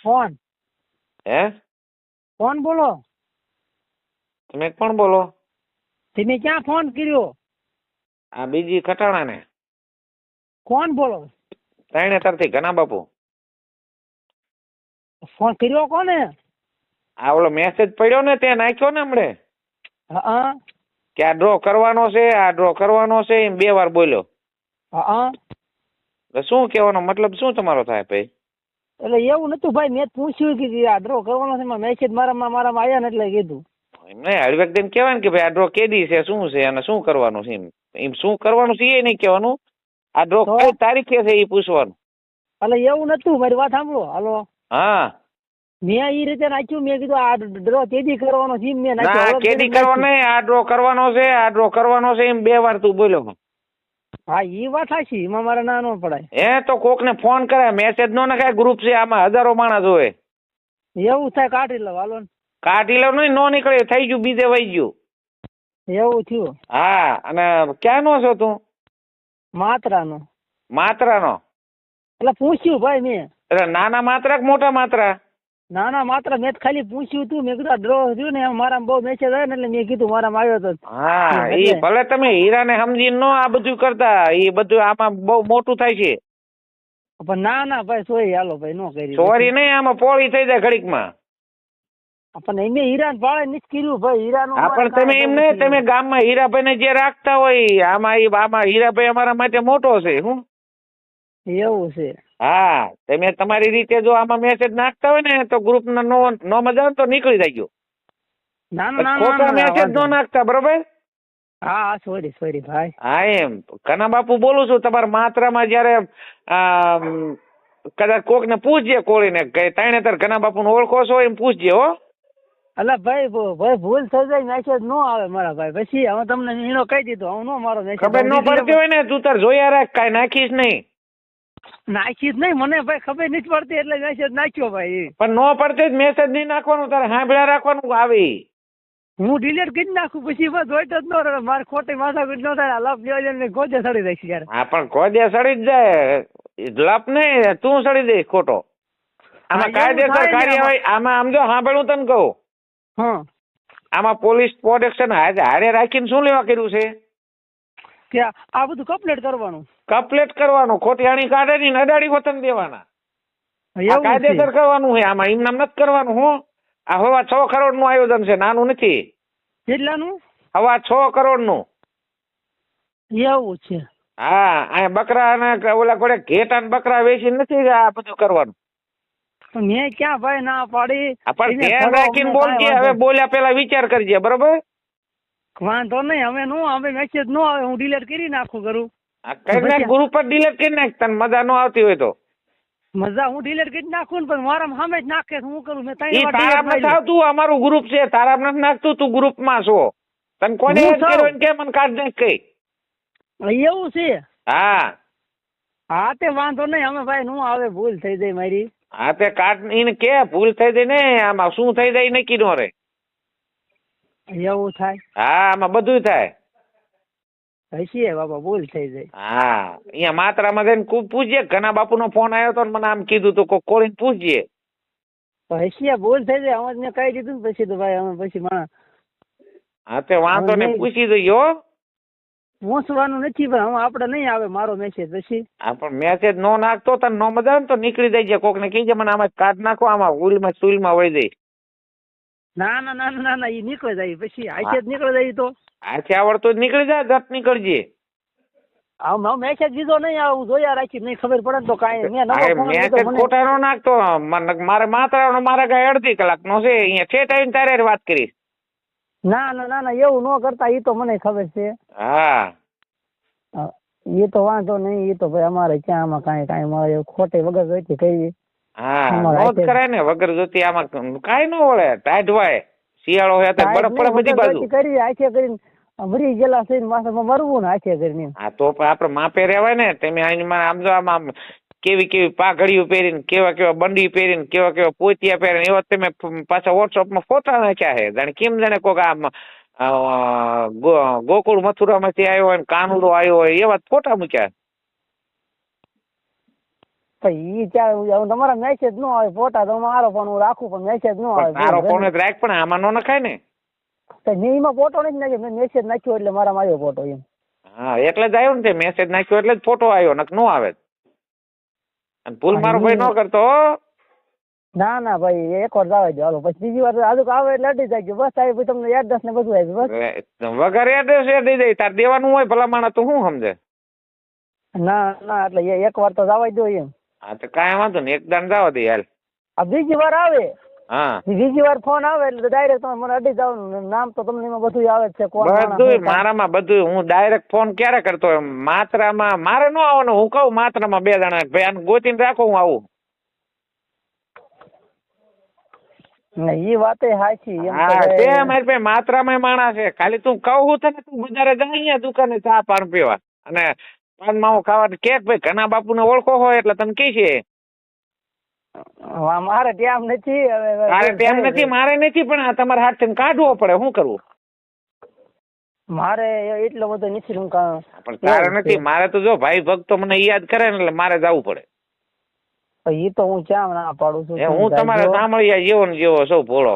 Phone હે phone બોલો. તમે કોણ બોલો? તમે ક્યાં ફોન કર્યો? આ બીજી ખટાણા ને કોણ બોલો? ત્રણે તરથી ઘના બાપુ. ફોન કર્યો કોને? આ ઓલો મેસેજ પડ્યો ને તે નાખ્યો ને હમણે હા કે આ ડ્રો કરવાનો છે, આ ડ્રો કરવાનો છે, એમ 2 વાર બોલ્યો. હા તો શું કહેવાનો મતલબ શું તમારો થાય ભાઈ? એટલે એવું નતું ભાઈ, મેં પૂછ્યું કે આ ડ્રો કરવાનો છે, મેસેજ મારામાં આવ્યા ને એટલે કીધું. એમ નહીં, હળવેક દઈને કહેવાય ને કે ભાઈ આ ડ્રો કેદી છે, શું છે અને શું કરવાનું છે. એમ શું કરવાનું છે એ નહીં કહેવાનું, આ ડ્રો કઈ તારીખે છે એ પૂછવાનું. એટલે એવું નતું, મારી વાત સાંભળો. હાલો, હા મેં એ રીતે નાખ્યું, મેં કીધું આ ડ્રો કેદી કરવાનો છે મેં ના, નાખ્યો. કેદી કરવાનો નહીં, આ ડ્રો કરવાનો છે, આ ડ્રો કરવાનો છે, એમ 2 વાર તું બોલ્યો. હા એ વાત સાચી, એમાં મારે ના ન પડાય. એ તો કોક ને ફોન કરે, મેસેજ નો નખાય, ગ્રુપ છે આમાં 1000 માણસ હોય. એવું થાય, કાઢી લો. હાલો, કાઢી લો નહીં, નો નીકળે, થઈ ગયું, બીજે વહી ગયું. એવું થયું. હા, અને ક્યાંનો છો તું? માત્રાનો. માત્રાનો? એટલે પૂછ્યું ભાઈ મેં. એટલે નાના માત્રા કે મોટા માત્રા? ના માત્ર મેં ખાલી પૂછ્યું તું, મેં કીધું ડ્રો થયું ને મારા બહુ મેસેજ આવ્યો ને એટલે મેં કીધું મારામાં આવ્યો તો. હા, એ ભલે તમે હીરાને સમજીને નો આ બધું કરતા, એ બધું આમાં બહુ મોટું થાય છે. પણ ના ભાઈ, સોરી. હાલો ભાઈ, નો કરી. સોરી નહીં, આમાં પોળી થઈ જાય ઘડીકમાં. પણ એમને હીરાન ભાળે નથી કર્યું ભાઈ, હીરાનું. હા, પણ તમે એમ નહીં, તમે ગામમાં હીરાભાઈને જે રાખતા હોય, આમાં હીરાભાઈ અમારા માટે મોટો છે. હું એવું છે? હા, તમે તમારી રીતે જો આમાં મેસેજ નાખતા હોય ને તો ગ્રુપ નો મજા આવે તો નીકળી જાય ગયો. ખોટા મેસેજ નો નાખતા, બરોબર? હા, સોરી ભાઈ. હા, એમ કના બાપુ બોલું છું. તમારા માત્રામાં જયારે કદાચ કોક ને પૂછજે, કોળીને કે ત્રણેતર કના બાપુ ને ઓળખો છો એમ પૂછજે. હો અલા ભાઈ ભૂલ થઈ જાય, મેસેજ નો આવે મારા ભાઈ. પછી હવે તમને હીરો કહી દીધો, હું નો મારો મેસેજ. ખબર ન પડતી હોય ને તું તાર જોયા રાખ, કાંઈ નાખીશ નહીં. નાખી જ નહીં, મને ભાઈ ખબર નથી પડતી એટલે મેસેજ નાખ્યો ભાઈ. પણ નો પડતી મેસેજ નહીં નાખવાનું, તારે સાંભળ્યા રાખવાનું આવી. હું ડિલીટ કરી નાખું પછી બસ જોઈતો જ ન રહે. મારે ખોટી માથાકૂટ ન થાય. લપ લેવા ને ગોજે સડી દઈશ યાર. હા, પણ ગોજે સડી જ જાય, લપ નહીં, તું સડી દઈશ ખોટો. આમાં કાયદેસર કાર્યવાહી, આમાં આમ જો સાંભળું તને કહું, હા, આમાં પોલીસ પ્રોટેક્શન હારે રાખીને શું લેવા કર્યું છે કે આ બધું કમ્પ્લીટ કરવાનું. કમ્પ્લીટ કરવાનું, ખોટી આણી કાઢે નહીં, અડાડી વતન દેવાના. કાયદેસર કરવાનું છે આમાં, એમ નામ નથી કરવાનું. હું આ 6 કરોડ નું આયોજન છે, નાનું નથી. કેટલાનું? 6 કરોડ નું. એવું છે? હા, અહીંયા બકરા અને ઓલા કોડે ઘેટા ને બકરા વેચી નથી આ બધું કરવાનું. મેં ક્યાં ભાઈ ના પાડી. પણ ધ્યાન રાખીને બોલજે, હવે બોલ્યા પેલા વિચાર કરજે, બરોબર? વાંધો નહીં, હવે મેસેજ નો આવે હું ડિલીટ કરી નાખું કરું. કઈ નાખ, ગ્રુપ પર ડિલીટ કરી નાખ, તને મજા ન આવતી હોય તો. મજા હું ડિલીટ કરી નાખું ને, પણ મારા સામે જ નાખે, હું કરું? મેં તારા નથી આવતું, અમારું ગ્રુપ છે, તારા નથી નાખતું, તું ગ્રુપ માં છો. તને કોને કે મને કાઢ નાખ કઈ? એવું છે? હા હા, તે વાંધો નહીં, અમે ભાઈ નું આવે, ભૂલ થઈ જાય મારી. હા, તે કાઢ એને કે ભૂલ થઈ જાય ને, આમાં શું થઈ જાય નક્કી નો રે. એવું થાય? હા, આમાં બધું થાય. હશે બાબા, ભૂલ થઈ જાય. હા, અહીંયા માત્રામાં જઈને પૂછજે, ઘણા બાપુ નો ફોન આવ્યો તો મને આમ કીધું તું, કોળીને પૂછજે. હશે, ભૂલ થઈ જાય. અમે મેં કહી દીધું ને પછી તો ભાઈ અમે પછી હા, તે વાંધો ને પૂછી દઈએ. પૂછવાનું નથી ભાઈ, હવે આપડે નહીં આવે મારો મેસેજ પછી. હા, પણ મેસેજ નો નાખતો તને નો મજા આવે ને તો નીકળી જાય. કોક ને કહીજે મને આમાં કાઢ નાખો, આમાં ઉલમાં સુલમાં વળી જાય. ના એ નીકળી જાય પછી, આખે જ નીકળી જાય. તો આથી આવડતું જ નીકળી જાય, ગત નીકળજે. મેસેજ બીજો નહીં આવું જોયા રાખી, નહીં ખબર પડે તો કાંઈ. મેસેજ ખોટા નો નાખતો. મારે માત્રાનો મારા કઈ અડધી કલાક નો છે, અહીંયા ઠેઠ આવીને તારે વાત કરીશ. ના એવું ન કરતા, એ તો મને ખબર છે. હા, એ તો વાંધો નહીં, એ તો ભાઈ અમારે ક્યાં આમાં કાંઈ મારે ખોટી વગર જોઈતી કઈ. હા, નો જ કરાય ને, વગર જોતી આમાં કાંઈ ન વળે. ટાઈટ હોય, શિયાળો હોય તો બરફ પડે બધી બાજુ. કરી આખે કરીને મરી ગયેલા છે, માથામાં મરવું ને આખે કરીને. હા, તો આપડે માપે રહેવાય ને. તમે આમ જો આમ કેવી પાઘડીઓ પહેરીને, કેવા બંડી પહેરીને, કેવા પોતિયા પહેરીને, એવા તમે પાછા વોટ્સઅપમાં ફોટા નાખ્યા છે. જાણે કેમ જાણે કોક આમ ગોકુળ મથુરામાંથી આવ્યો હોય, કાનુડો આવ્યો હોય, એવા ફોટા મૂક્યા. ઈ ચાલ તમારા મેસેજ નો આવે, ફોટા તો મારો ફોન હું રાખું પણ મેસેજ નો આવે. તારો ફોન જ રાખ, પણ આમાં નો નખાય ને. મેં એમાં ફોટો નથી નાખ્યો, મેં મેસેજ નાખ્યો એટલે મારામાં આવ્યો ફોટો એમ. હા એટલે જ આવ્યો ને તે મેસેજ નાખ્યો એટલે જ ફોટો આવ્યો, નક નો આવે. અને ભૂલ મારો ભાઈ નો કરતો હો. ના ના ભાઈ એક વાર જવા દો હાલો, પછી બીજી વાર આજુ આવે એટલે અડી જાય બસ. આવી પછી તમને એડ્રેસ ને બધું આવી બસ. વગર એડ્રેસ દઈ દે, તાર દેવાનું હોય ભલા માણસ તું શું સમજે. ના ના એટલે એક વાર તો જવા દો એમ. હા તો કાંઈ વાંધો નહીં, એક દાન જવા દે હાલ. આ બીજી વાર આવે, હા બીજી વાર ફોન આવે એટલે ડાયરેક્ટ તમે મને અડી જવાનું. નામ તો તમને એમાં બધું આવે જ છે. બધું મારામાં બધું. હું ડાયરેક્ટ ફોન ક્યારે કરતો એમ માત્રામાં મારે નો આવવાનું. હું કહું માત્રામાં 2 જણા ભાઈ આને ગોતીને રાખો, હું આવું. એ વાત સાચી. હા તે મારી પાસે માત્રામાં માણસ છે. ખાલી તું કહું તને, તું બજારે જા અહીંયા દુકાને ચા પાન પીવા અને પાન માવો ખાવા કે ભાઈ ઘણા બાપુને ઓળખો હોય એટલે તને કહે છે. મારે ટાઈમ નથી. તારે ટાઈમ નથી, મારે નથી, પણ આ તમારે હાથ થી કાઢવો પડે. શું કરવું? મારે એટલો બધો નથી. પણ તારે નથી, મારે તો જો ભાઈ ભક્તો મને યાદ કરે ને એટલે મારે જવું પડે. એ તો હું ક્યાં ના પાડું છું. હું તમારે સાંભળ્યા જેવો ને જેવો સૌ ભોળો.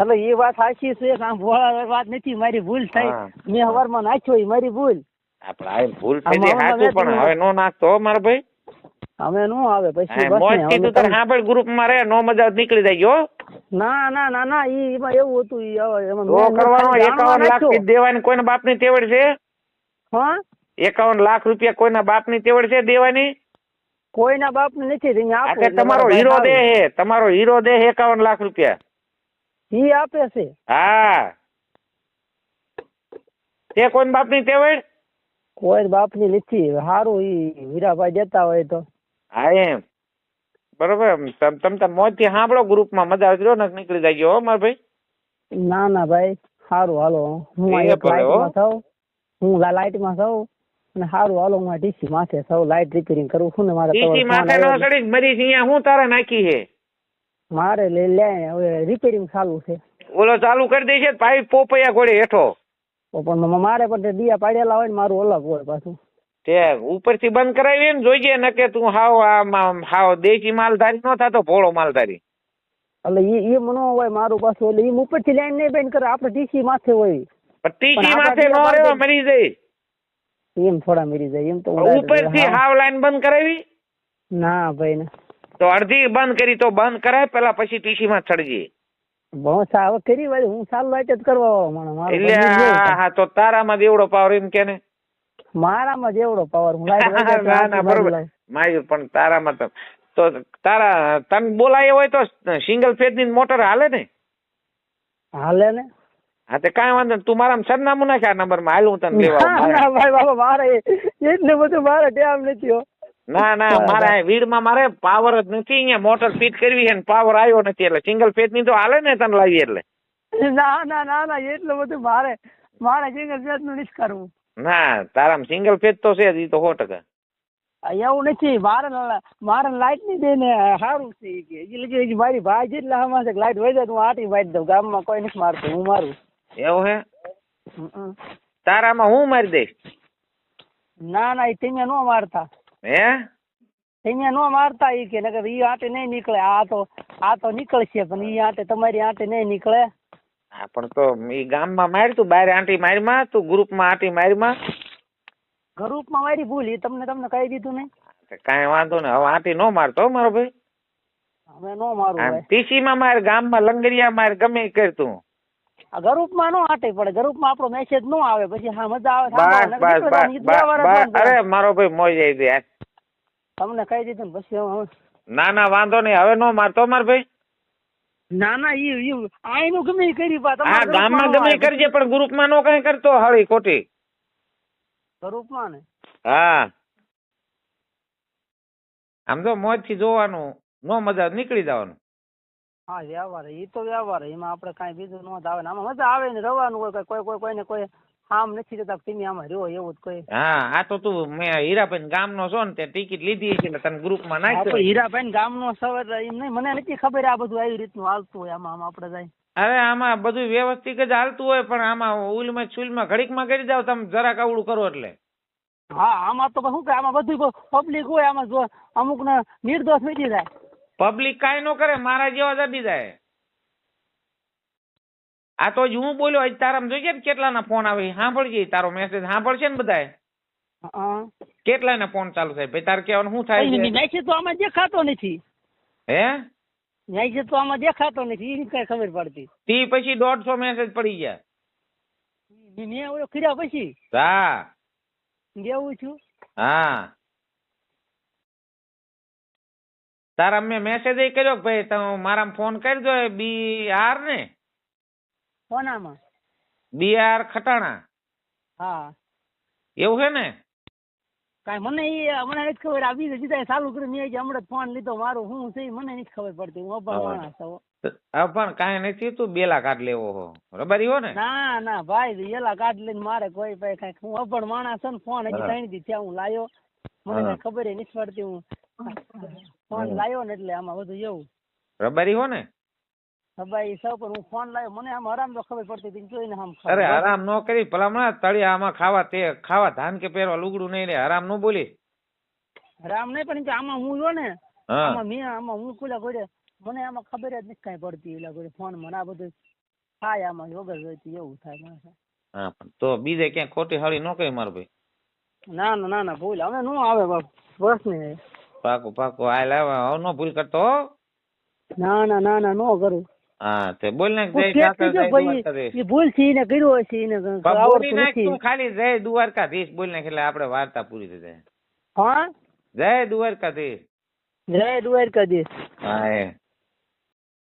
એટલે એ વાત સાચી છે. ભોળા વાત નથી, મારી ભૂલ થઈ. મેં હવારમાં નાખ્યો એ મારી ભૂલ. આપણે ભૂલ થઈ જાય સાચું, પણ હવે નો નાખતો મારા ભાઈ. અમે નો આવે પછી મોજ થી તું તારે સાંભળ ગ્રુપ માં રહે, નો મજા નીકળી જાય. ના ના ના ના એમાં એવું હતું. કરવાનો 51 લાખ દેવાની કોઈના બાપ ની તેવડ છે? હા 51 લાખ રૂપિયા કોઈના બાપ ની તેવડ છે દેવાની? કોઈના બાપ ને નથી. તમારો હીરો દે હે, તમારો હીરો દે 51 લાખ રૂપિયા ઈ આપે છે. હા તે કોઈ બાપ ની તેવડ? કોઈ બાપ ની નથી. સારું ઈ વીરાભાઈ દેતા હોય તો. હા એમ બરોબર. તમ તાર મોજ થી સાંભળો, ગ્રુપ માં મજા આવતી ને નીકળી જાય હો મારા ભાઈ. ના ના ભાઈ સારું હાલો. હું લાઈટમાં થાઉં, હું લાઈટમાં થાઉં અને સારું હાલો. હું ડીસી માથે થાઉં, લાઈટ રિપેરિંગ કરું છું ને. મારે ડીસી માથે નો ચડી મરી અહીંયા હું તારે નાખી છે. મારે લે હવે રિપેરિંગ ચાલુ છે. ઓલો ચાલુ કરી દે છે પાઇપ પોપૈયા ઘોડે હેઠો. પણ મારે પણ દિયા પાડેલા હોય ને મારું અલગ હોય પાછું. તે ઉપરથી બંધ કરાવી ને જોઈએ ને કે તું હાવ દેશી માલધારી નો થતો, ભોળો માલધારી. એટલે એ મનો હોય મારું પાછું. એટલે એ ઉપરથી લાઈન નહીં બંધ કરે, આપણે ટીસી માથે હોય. ટીસી માથે નો રહેવા મરી જાય. એમ થોડા મરી જાય એમ તો. ઉપરથી હાવ લાઈન બંધ કરાવી? ના ભાઈ ને. તો અડધી બંધ કરી તો બંધ કરાય પેલા, પછી ટીસી માં ચડજે. બહુ સાવ કરી વાળી. હું સારું લાઈટ જ કરવા. એટલે હા તો તારામાં જેવડો પાવર એમ કે ને? મારામાં જેવડો પાવર. હું લાઈટ ના ના બરોબર માર્યું, પણ તારામાં તો તારા તને બોલાય હોય તો સિંગલ ફેઝ ની મોટર હાલે ને? હાલે ને. હા તે કાંઈ વાંધો નહીં. તું મારા સરનામું નાખે આ નંબર માં, હાલ હું તને લેવા. ભાઈ બાબા મારે એટલે બધું મારે ટાઈમ નથી. ના ના મારે વીડમાં મારે પાવર જ નથી. અહીંયા મોટર ફિટ કરવી છે ને પાવર આવ્યો નથી, એટલે સિંગલ ફેઝ ની તો હાલે ને તને લાવી એટલે. ના ના ના ના એટલું બધું મારે સિંગલ ફેઝ નું નથી કરવું. ના તારામાં સિંગલ ફેઝ તો છે જ, એ તો 100%. એવું નથી. મારે લાઈટ ની દે ને સારું છે. મારી ભાઈ જેટલા હમણાં લાઈટ હોય જાય હું આટી મારી દઉં. ગામમાં કોઈ નથી મારતું, હું મારું. એવું હે? તારામાં હું મારી દઈશ? ના ના તમે નો મારતા. હે તમે નો મારતા. એ કે નકર ઈ આટે નહીં નીકળે. આ તો નીકળશે પણ ઈ આટે તમારી આટે નહીં નીકળે. હા પણ તો ઈ ગામમાં માર, તું બહાર આંટી મારમાં, તું ગ્રુપમાં આંટી મારમાં. ગ્રુપમાં મારી ભૂલ. એ તમને કહી દીધું ને. કાંઈ વાંધો ને. હવે આંટી નો મારતો મારો ભાઈ. હવે નો મારું. ટીસી માં માર, ગામમાં લંગરિયા માર, ગમે કર તું. ગ્રુપમાં નો આટે પડે. ગ્રુપમાં આપણો મેસેજ નો આવે પછી. હા મજા આવે. અરે મારો ભાઈ મોજ આવી જાય. તમને કહી દીધું ને પછી. ના ના વાંધો નહીં. હવે નો મારતો માર ભાઈ. ના ના આઈનું ગમે કરી. હા ગામમાં ગમે કરજે, પણ ગ્રુપમાં નો કઈ કરતો હળી ખોટી. ગ્રુપમાં ને? હા આમ તો મોજ થી જોવાનું, નો મજા નીકળી જવાનું. હા વ્યવહાર એ તો વ્યવહાર. એમાં આપણે કાંઈ બીજું નો આવે ને. આમાં મજા આવે ને રવાનું હોય. કોઈને કોઈ આમ નથી જતા તમે આમાં રહ્યો એવું જ કોઈ. હા આ તો તું મેં હીરાભાઈ ગામનો છો ને તે ટિકિટ લીધી છે ને તને ગ્રુપમાં નાખ્યો. હીરાભાઈ ગામનો છો એટલે એમ નહીં, મને નથી ખબર આ બધું આવી રીતનું હાલતું હોય. આમાં આપણે જાય. અરે આમાં બધું વ્યવસ્થિત જ હાલતું હોય, પણ આમાં ઉલમાં ચૂલમાં ઘડીકમાં કરી જાવ તમે જરાક અવળું કરો એટલે. હા આમાં તો શું કે આમાં બધું પબ્લિક હોય આમાં જો અમુક ને નિર્દોષ મીટી જાય. પબ્લિક કાંઈ ન કરે, મારા જેવા જડી જાય. આ તો જ હું બોલ્યો આજ તારામાં જોઈએ ને કેટલાના ફોન આવે સાંભળજે, તારો મેસેજ સાંભળશે ને બધાય હા કેટલાના ફોન ચાલુ થાય ભાઈ તારે કહેવાનું શું થાય છે? મેસેજ તો આમાં દેખાતો નથી. હે મેસેજ તો આમાં દેખાતો નથી એ કઈ ખબર પડતી. તી પછી 150 મેસેજ પડી ગયા. મેં ઓલો કર્યા પછી હા દેવું છું. હા તારા મેં મેસેજ કર્યો કે ભાઈ તમે મારામાં ફોન કરી દો BR ને કોનામાં? BR ખટાણા હા એવું છે ને? કાંઈ મને નથી ખબર. આ બીજે સીધા ચાલુ કર્યું મેં હમણાં ફોન લીધો મારો શું છે મને નથી ખબર પડતી. હું અભણ માણસ છું. પણ કાંઈ નથી, તું બેલા કાઢ લેવો હો રબારી હો ને? ના ના ભાઈ એલા કાઢ લઈને મારે કોઈ ભાઈ કઈ હું અભણ માણસ છું ને ફોન હજી 3 દી થયા હું લાયો મને કઈ ખબર નથી પડતી. હું ફોન લાયો ને એટલે આમાં બધું એવું રબારી હો ને? ભાઈ સૌ પણ હું ફોન લાવ્યો મને આમ આરામ તો ખબર પડતી હતી જોઈને આમ અરે આરામ ન કરી ભલામણ તળિયામાં ખાવા ધાન કે પહેરવા લુગડું નહીં રે, આરામ ન બોલી. રામ નહીં પણ આમાં હું જો ને હા આમાં હું ખુલ્લા ગોળે મને આમાં ખબર જ નથી કઈ પડતી. એટલે ગોળે ફોન મને આ બધું થાય આમાં વગર જોઈતી એવું થાય મને. હા પણ તો બીજે ક્યાંય ખોટી હળી ન કરી માર ભાઈ. ના ના ના ના ભૂલ હવે નો આવે બાપ બસ ને પાકું પાકું આ લાવ હવે ન ભૂલ કરતો હો. ના ના ના ના નો કરું. હા તે બોલ ને હું જય ફેંકી દઉં ભાઈ, એ ભૂલ થી એને કર્યો હશે એને બોલી આવડતું નાખ નથી. તું ખાલી જય દ્વારકાધીશ બોલ નાખ એટલે આપણે વાર્તા પૂરી થઈ જાય. હા જય દ્વારકાધીશ. જય દ્વારકાધીશ. હા એ